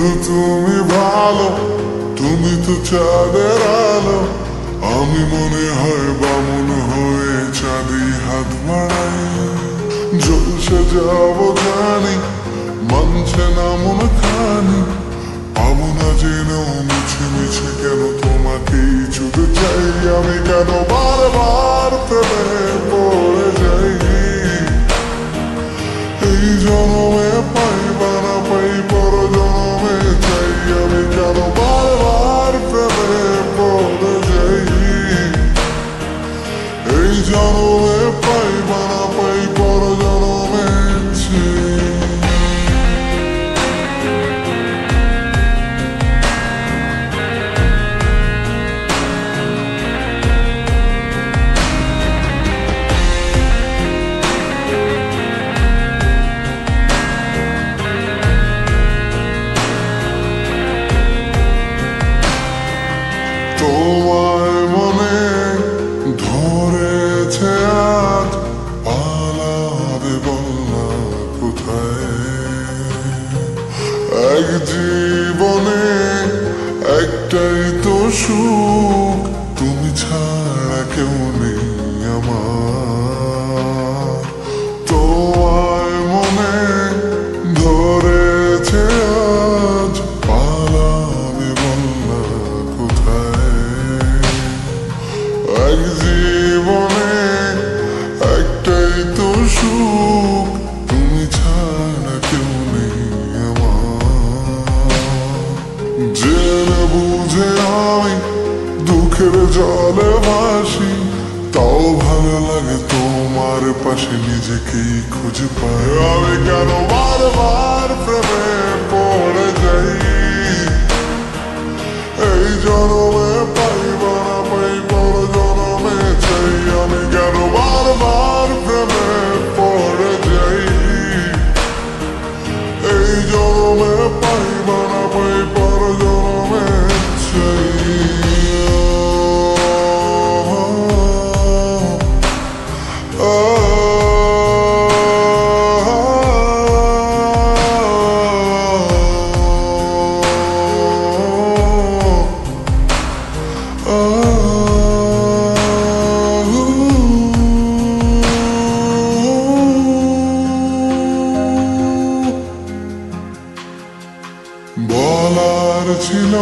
বন্ধু তুমি ভালো, তুমি তো চাঁদের আলো। আমি মনে হয় বামুন হয়ে চাঁদি হাত বাড়াই। জলসে যাবো জানি, মানছে না মন খানি। পাবো না জেনেও মিছে মিছে কেন তোমাকেই ছুতে চাই। আমি কেন বারবার প্রেমে পড়ে যাই। এই জনমে পাই বা না পাই, পর জনমে চাই। আমি কেন বারবার প্রেমে পড়ে যাই। এই জনমে পাই বা না পাই, পর জনমে চাই। তোমার মনে ধরেছে আজ, পালাবে বলনা কোথায়। এক জীবনে একটাই তো সুখ, তুমি ছাড়া কেউ নেই আমার। তোমার মনে ধরেছে আজ, পালাবে বলনা কোথায়। এক জীবনে একটাই তো সুখ, তুমি ছাড়া কেউ নেই আমার। জেনে বুঝে আমি দুঃখের জলে ভাসি, তাও ভালো লাগে তোমার পাশে নিজেকেই খুঁজে পাই। আমি কেন বারবার প্রেমে পড়ে যাই। এই জনমে পাই বা না পাই, পর জনমে চাই। আমি কেন বারবার প্রেমে পড়ে যাই। এই জনমে পাই বা না পাই, পর জনমে চাই। বলার ছিল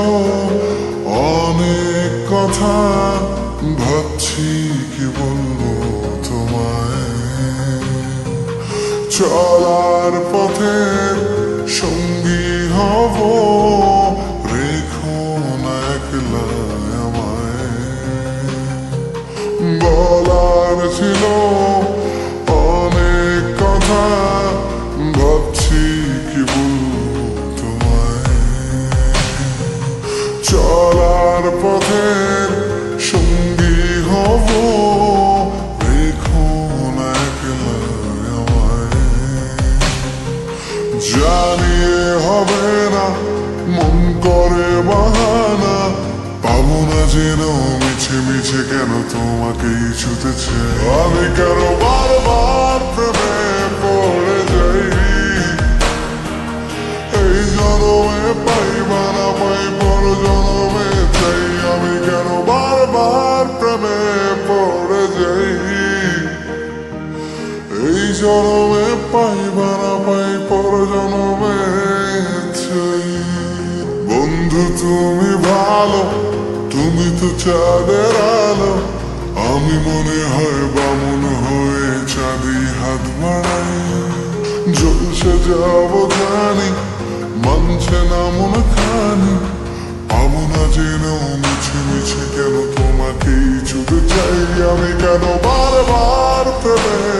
অনেক কথা, ভাবছি কি বলবো তোমায়। চলার পথে সঙ্গী হব, রেখো না একলা আমায়। বলার ছিল অনেক কথা, ভাবছি কি বলবো তোমায়। চলার পথে সঙ্গী হব, রেখো না একলা আমায়। জানিয়ে হবে না, মন করে বাহানা। পাবো না যেন মিছে মিছে কেন তোমাকেই ছুতে চাই। আমি কেন বারবার প্রেমে পড়ে যাই। এই জনমে পাই বা না পাই, পর জনমে চাই। আমি কেন বারবার প্রেমে পড়ে যাই। এই জনমে পাই বা না পাই, পর জনমে চাই। বন্ধু তুমি ভালো, তুমি তো চাঁদের আলো। আমি মনে হয় বামুন হয়ে চাঁদি হাত বাড়াই। জলসে যাবো জানি, মানছে না মন খানি। পাবো না জেনেও মিছে মিছে কেন তোমাকেই ছুতে চাই। আমি কেন বারবার প্রেমে